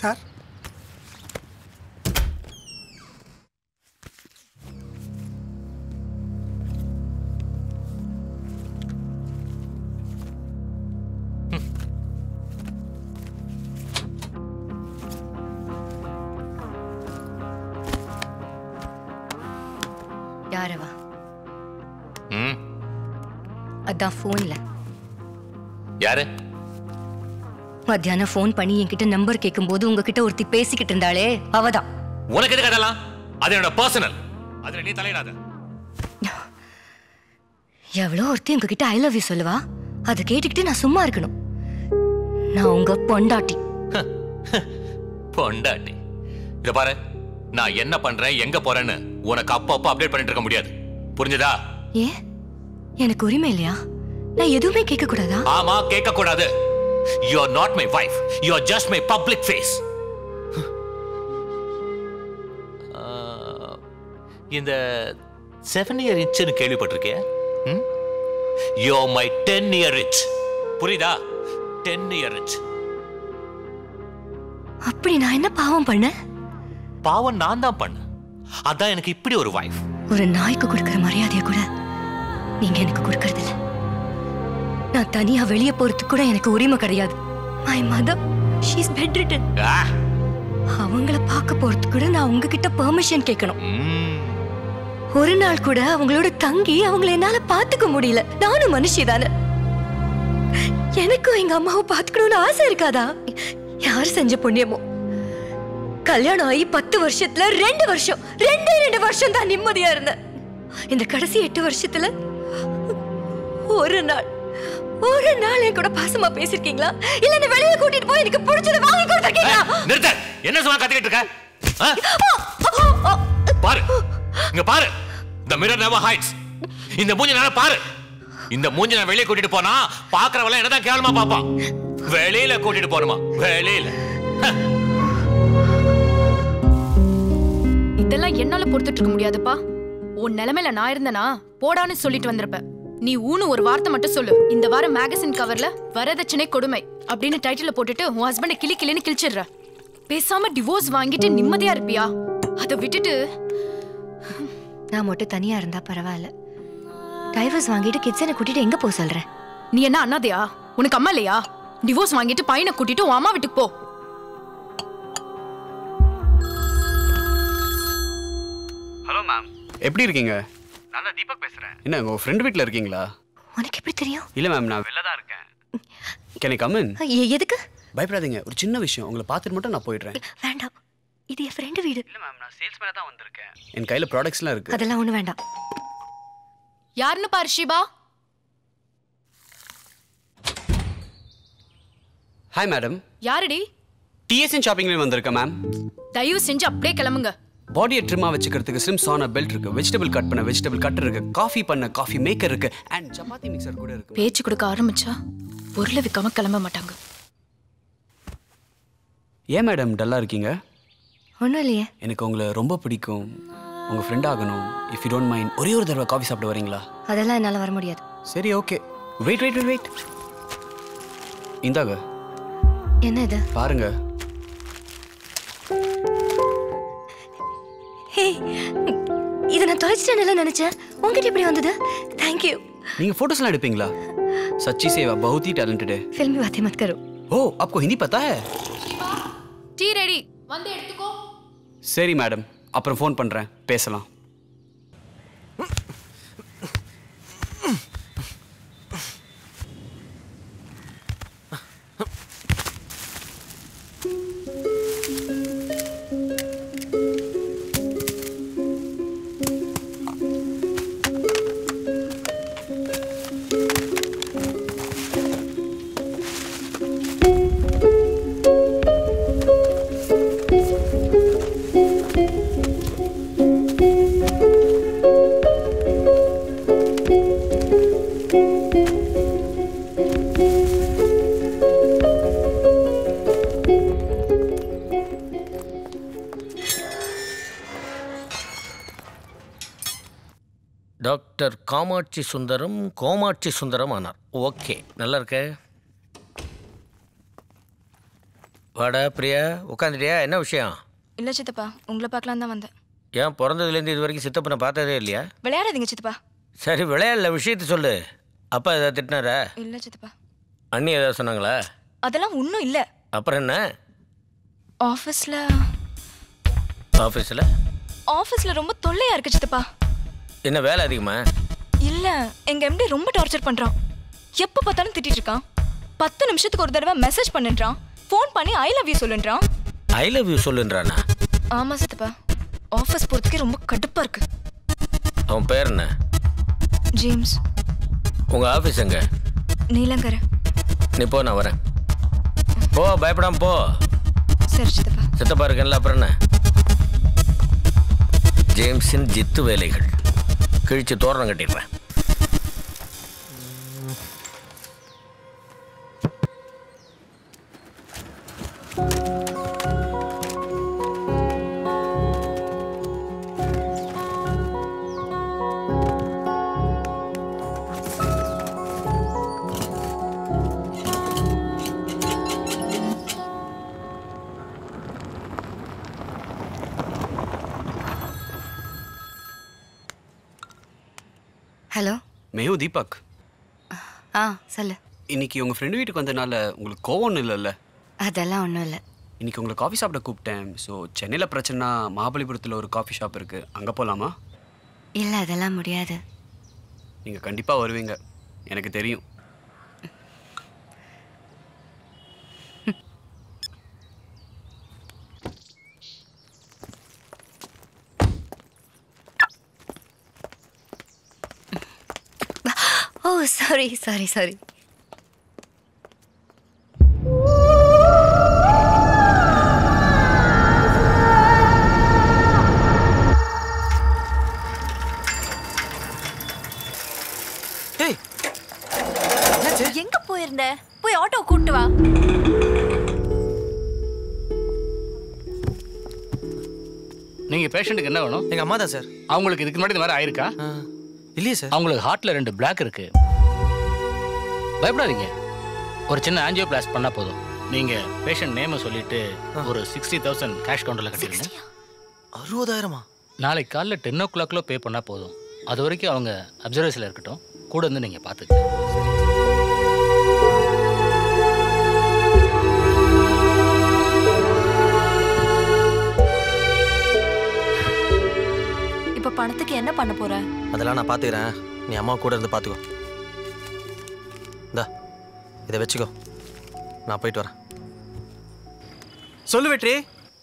Sir யாரவா? அதான் போன்ல யாரு? மத்தியானம் போன் பண்ணி என்கிட்ட நம்பர் கேட்கும்போது உங்ககிட்ட ஒருத்தி பேசிக்கிட்டு இருந்தாளே அவதான். உனக்கு எதுக்கு அதெல்லாம்? அது என்னோட பர்சனல். அதுல நீ தலையிடாத. எவ்வளோ ஒருத்தி உங்ககிட்ட ஐ லவ் யூ சொல்லுவா, அதை கேட்டுக்கிட்டு நான் சும்மா இருக்கணும்? நான் உங்க பொண்டாட்டி. பொண்டாட்டி? இத பாரு, நான் என்ன பண்றேன் எங்க போறேன்னு உனக்கு அப்பப்போ அப்டேட் பண்ணிட்டு இருக்க முடியாது. புரிஞ்சதா? ஏன் எனக்கு உரிமை இல்லையா? நான் எதுவுமே கேட்க கூடாதா? ஆமா, கேட்க கூடாது. You are not my wife. You are just my public face. இந்த 7 year itchன்னு கேள்விப்பட்டிருக்கேன். You are my 10 year itch. புரியுதா? 10 year itch. அப்படி நான் என்ன பாவம் பண்ண? பாவம் நான் தான் பண்ண. அதான் எனக்கு இப்படி ஒரு வைஃப். ஒரு நாய்க்கு கொடுக்கிற மரியாதைய கூட நீங்க எனக்கு கொடுக்கறது இல்ல. நான் தனியா வெளியே போறதுக்கு கூட எனக்கு உரிமை கிடையாது. My mother, she is bedridden. அவங்கள பார்க்க போறதுக்கு கூட நான் உங்ககிட்ட பெர்மிஷன் கேட்கணும். ஒரு நாள் கூட அவங்களோட தங்கி அவங்கள என்னால பாத்துக்க முடியல. நானும் மனுஷிதானே. எனக்கும் எங்க அம்மாவை பாத்துக்கணும்னு ஆசை இருக்காதா? யார் செஞ்ச புண்ணியமோ? கல்யாணம் ஆகி 10 வருஷத்துல 2 வருஷம் தான் நிம்மதியா இருந்தேன். இந்த கடைசி 8 வருஷத்துல ஒரு நாள் என் கூட பாசமா பேசிருக்கீங்களா? இல்ல என்ன வெளியே கூட்டிட்டு போய் எனக்கு பிடிச்சத வாங்கி கொடுத்திருக்கீங்களா? நிறுத்து. என்ன சொல்ல கத்திக்கிட்டு இருக்க? பாரு, இங்க பாரு. The mirror never hides. இந்த மூஞ்சி நான் பாரு. இந்த மூஞ்சி நான் வெளியே கூட்டிட்டு போனா பாக்குறவள என்னதான் கேவலமா பாப்பா. வெளியில கூட்டிட்டு போறமா? வெளியில. இதெல்லாம் என்னால பொறுத்துட்டு இருக்க முடியாதுப்பா. உன் நிலைமையில நான் இருந்தனா போடான்னு சொல்லிட்டு வந்திருப்பேன். நீ ஊனு ஒரு வார்த்தை மட்டும் சொல்லு. இந்த வாரம் மேகசின் கவர்ல வரதட்சணை கொடுமை அப்படின்னு டைட்டில் போட்டுட்டு உன் ஹஸ்பண்ட கிளின்னு கிழிச்சிடுற. பேசாம டிவோர்ஸ் வாங்கிட்டு நிம்மதியா இருப்பியா? அதை விட்டுட்டு நான் மட்டும் தனியா இருந்தா பரவாயில்ல. டைவர்ஸ் வாங்கிட்டு கிட்ஸனை கூட்டிட்டு எங்க போக சொல்ற? நீ என்ன அண்ணாதையா? உனக்கு அம்மா இல்லையா? டிவோர்ஸ் வாங்கிட்டு பையனை கூட்டிட்டு உன் அம்மா வீட்டுக்கு போ. ஹலோ மேம், எப்படி இருக்கீங்க? நான் தான் தீபக் பேசுறேன். என்ன உங்க ஃப்ரெண்ட் வீட்ல இருக்கீங்களா? உனக்கு எப்படி தெரியும்? இல்ல மேம், நான் வெளில தான் இருக்கேன். Can I come in? எதுக்கு? பயப்படாதீங்க, ஒரு சின்ன விஷயம். உங்களை பார்த்துட்டு மட்டும் நான் போயிடுறேன். வேண்டாம், இது என் ஃப்ரெண்ட் வீடு. இல்ல மேம், நான் சேல்ஸ் மேல தான் வந்திருக்கேன். என் கையில ப்ராடக்ட்ஸ்லாம் இருக்கு. அதெல்லாம் ஒண்ணு வேண்டாம். யாருன்னு பாரு ஷிபா. Hi madam. யாருடி? TSN ஷாப்பிங்ல வந்திருக்கேன் மேம். தயவு செஞ்சு அப்படியே கிளம்புங்க. பாடியை ட்ரிம்மா வச்சுக்கிறதுக்கு ஸ்லிம் சான பெல்ட் இருக்கு, வெஜிடபிள் கட் பண்ண வெஜிடபிள் கட்டர் இருக்கு, காஃபி பண்ண காஃபி மேக்கர் இருக்கு, அண்ட் சப்பாத்தி மிக்சர் கூட இருக்கு. பேச்சு கொடுக்க ஆரம்பிச்சா பொருளை விற்காம கிளம்ப மாட்டாங்க. ஏன் மேடம் டல்லா இருக்கீங்க? ஒன்றும் இல்லையே. எனக்கு உங்களை ரொம்ப பிடிக்கும், உங்க ஃப்ரெண்ட் ஆகணும். இஃப் யூ டோன்ட் மைண்ட் ஒரே ஒரு தடவை காஃபி சாப்பிட வரீங்களா? அதெல்லாம் என்னால் வர முடியாது. சரி, ஓகே. வெயிட் இந்தாங்க. என்ன இது? பாருங்க. ஹே, இதை நான் தொலைச்சிட்டேன்னு நினைச்சேன். உங்ககிட்ட எப்படி வந்தது? தேங்க்யூ. நீங்க फोटोसலாம் எடுப்பீங்களா? सच्ची सेवा बहुत ही टैलेंटेड है. फिल्मी बातें मत करो. ओ, आपको हिंदी पता है? டீ ரெடி, வந்து எடுத்துக்கோ. சரி மேடம், அப்புறம் ஃபோன் பண்றேன், பேசலாம். டாக்டர் காமாட்சி சுந்தரம் கோமாட்சி சுந்தரம் ஆனார். ஓகே, நல்லா இருக்க. வாடா பிரியா, உட்காந்துட்டியா? என்ன விஷயம்? இல்ல சித்தப்பா, உங்களை பார்க்கலாம் தான் வந்தேன். ஏன் பிறந்ததுலேருந்து இது வரைக்கும் சித்தப்பனை பார்த்ததே இல்லையா? விளையாடாதீங்க சித்தப்பா. சரி விளையாடல, விஷயத்த சொல்லு. அப்பா ஏதாவது திட்டினாரா? இல்ல சித்தப்பா. அண்ணி ஏதாவது சொன்னாங்களா? அதெல்லாம் ஒன்றும் இல்லை. அப்புறம் என்ன? ஆஃபீஸில் ஆஃபீஸில் ரொம்ப தொல்லையா இருக்கு சித்தப்பா. என்ன வேலை அதிகமா? இல்ல, எங்க எம்டி ரொம்ப டார்ச்சர் பண்றான். எப்ப பார்த்தாலும் திட்டிட்டு இருக்கான். 10 நிமிஷத்துக்கு ஒரு தடவை மெசேஜ் பண்ணுன்றான். ஃபோன் பண்ணி ஐ லவ் யூ சொல்லுன்றான். ஐ லவ் யூ சொல்லுன்றானா? ஆமா சித்தப்பா, ஆஃபீஸ் போறதுக்கே ரொம்ப கடுப்பா இருக்கு. அவன் பேர் என்ன? ஜேம்ஸ். உங்க ஆஃபீஸ் எங்க? நீலங்கரை. நீ போ, நான் வரேன். போ, பயப்படாம போ. சரி சித்தப்பா. சித்தப்பா இருக்கேன்ல, அப்புறம் என்ன? ஜேம்ஸின் ஜித்து வேலைகள் கிழிச்சு தோரணம் கட்டிடுறேன். Hello Mayo Deepak. சொல்லு. இன்னைக்கு உங்கள் ஃப்ரெண்டு வீட்டுக்கு வந்தனால உங்களுக்கு கோவம் ஒன்றும் இல்லைல்ல? அதெல்லாம் ஒன்றும் இல்லை. இன்னைக்கு உங்களை காஃபி சாப்பிட கூப்பிட்டேன். ஸோ சென்னையில் பிரச்சனைனா மகாபலிபுரத்தில் ஒரு காஃபி ஷாப் இருக்குது, அங்கே போகலாமா? இல்லை, அதெல்லாம் முடியாது. நீங்கள் கண்டிப்பாக வருவீங்க, எனக்கு தெரியும். ஓ சாரி. எங்க போயிருந்த? போய் ஆட்டோ கூட்டு வா. நீங்க பேஷண்ட்டுக்கு என்ன வேணும்? எங்க அம்மா தான் சார். அவங்களுக்கு இதுக்கு முன்னாடி இந்த மாதிரி ஆயிருக்கா? இல்லையே சார். அவங்களுக்கு ஹார்ட்ல 2 பிளாக் இருக்கு. பயப்படாதீங்க, ஒரு சின்ன ஆஞ்சியோபிளாஸ்டி பண்ணா போதும். நீங்க பேஷண்ட் நேமை சொல்லிட்டு ஒரு 60,000 கேஷ் கவுண்டர்ல கட்டிடுங்க. 60,000? நாளைக்கு காலைல 10 o'clock பே பண்ணா போதும். அது வரைக்கும் அவங்க அப்சர்வேஷன்ல இருக்கட்டும், கூட வந்து நீங்க பாத்துக்க. இப்ப பணத்துக்கு என்ன பண்ண போற? அதெல்லாம் நான் பாத்துக்கிறேன், நீ அம்மா கூட இருந்து பாத்துக்கோ. இந்தா இதை வச்சுக்கோ, நான் போயிட்டு வரேன். சொல்லு வெற்றி.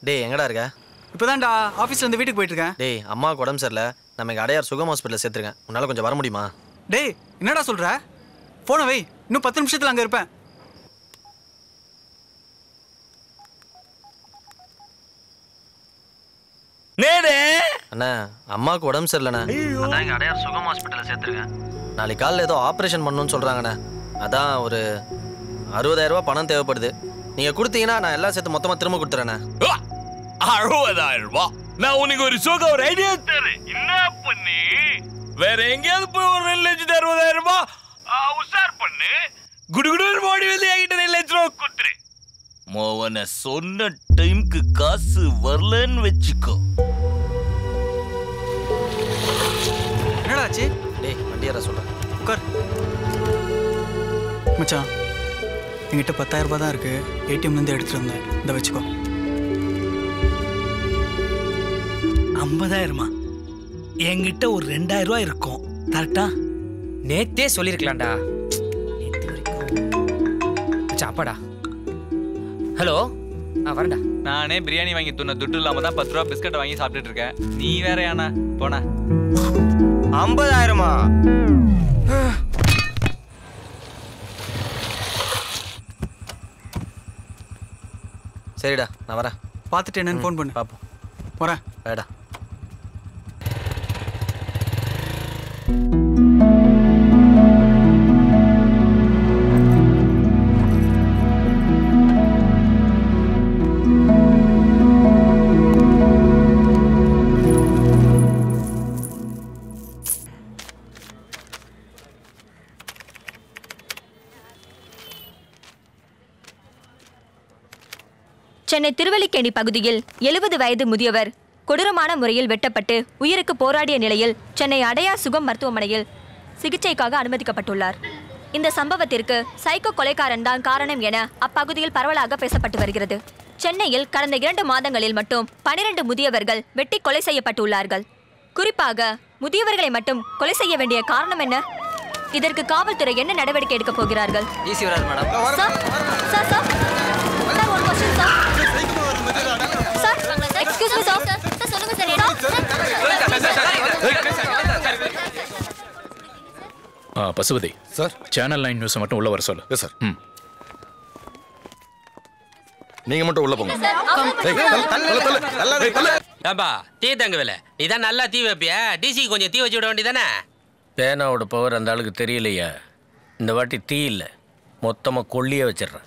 டேய் எங்கடா இருக்க? இப்போதான்டா ஆஃபீஸ்ல இருந்து வீட்டுக்கு போயிட்டு இருக்கேன். டேய் அம்மாவுக்கு உடம்பு சரியில்லை, நம்ம இங்கே அடையார் சுகம் ஹாஸ்பிட்டலில் சேர்த்துருக்கேன். உன்னால் கொஞ்சம் வர முடியுமா? டேய் என்னடா சொல்ற? போனை வை, இன்னும் 10 நிமிஷத்துல அங்கே இருப்பேன். அண்ணா அம்மாவுக்கு உடம்பு சரியில்லைண்ணா, அதான் இங்கே அடையார் சுகம் ஹாஸ்பிட்டலில் சேர்த்துருக்கேன். நாளைக்கு காலையில் ஏதோ ஆப்ரேஷன் பண்ணணும்னு சொல்கிறாங்கண்ணே. அதான் ஒரு 60,000 ரூபா பணம் தேவைப்படுது. நீங்கள் கொடுத்தீங்கன்னா நான் எல்லாம் சேர்த்து மொத்தமாக திரும்ப கொடுத்துறேண்ணே. 60,000 ரூபாய்? நான் உனக்கு ஒரு ஐடியா தரேன். என்ன பண்ணி வேற எங்கேயாவது போய் ஒரு 2,60,000 ரூபாய் உசார் பண்ணு. குடுகுடு ஓடி வந்து என்கிட்ட 2,00,000 ரூபாய் கொடுத்துரு. மோவனை சொன்ன டைம்க்கு காசு வரலன்னு வச்சுக்கோ. என்னடா ஆச்சு? டேய் வண்டியாரா சொல்கிறேன், உட்கார். மச்சான் என்கிட்ட 10,000 ரூபாய் தான் இருக்கு, ஏடிஎம்லேருந்து எடுத்துட்டு வந்தேன். இந்த வச்சுக்கோ. 50,000? என்கிட்ட ஒரு 2,000 ரூபாய் இருக்கும், கரெக்டா? நேத்தே சொல்லிருக்கலாம்டா. நேத்து வரைக்கும் சாப்பாடா. ஹலோ, வரண்டா. நானே பிரியாணி வாங்கி துண்ண துட்டு இல்லாம தான் 10 ரூபா பிஸ்கட் வாங்கி சாப்பிட்டுட்டு இருக்கேன். நீ வேற யானா போனா? 50,000? சரிடா நான் வரேன். பார்த்துட்டு என்னன்னு ஃபோன் பண்ணு. பார்ப்போம். வரேன். வேடா. சென்னை திருவல்லிக்கேணி பகுதியில் 70 வயது முதியவர் கொடூரமான முறையில் வெட்டப்பட்டு உயிருக்கு போராடிய நிலையில் சென்னை அடையார் சுகம் மருத்துவமனையில் சிகிச்சைக்காக அனுமதிக்கப்பட்டுள்ளார். இந்த சம்பவத்திற்கு சைக்கோ கொலைக்காரன் தான் காரணம் என அப்பகுதியில் பரவலாக பேசப்பட்டு வருகிறது. சென்னையில் கடந்த 2 மாதங்களில் மட்டும் 12 முதியவர்கள் வெட்டி கொலை செய்யப்பட்டுள்ளார்கள். குறிப்பாக முதியவர்களை மட்டும் கொலை செய்ய வேண்டிய காரணம் என்ன? இதற்கு காவல்துறை என்ன நடவடிக்கை எடுக்க போகிறார்கள்? பசுபதி சார், சேனல் 9 நியூஸ் மட்டும் உள்ள வர சொல்லு. சார், நீங்க மட்டும் உள்ள போங்க. ஏப்பா தீ தங்க வேலை நீ தான் நல்லா தீ வைப்பியா? டிசி கொஞ்சம் தீ வச்சு விட வேண்டியதானே? பேனாவோட பவர் அந்த ஆளுக்கு தெரியலையா? இந்த வாட்டி தீ இல்லை, மொத்தமாக கொல்லியே வச்சிடுறேன்.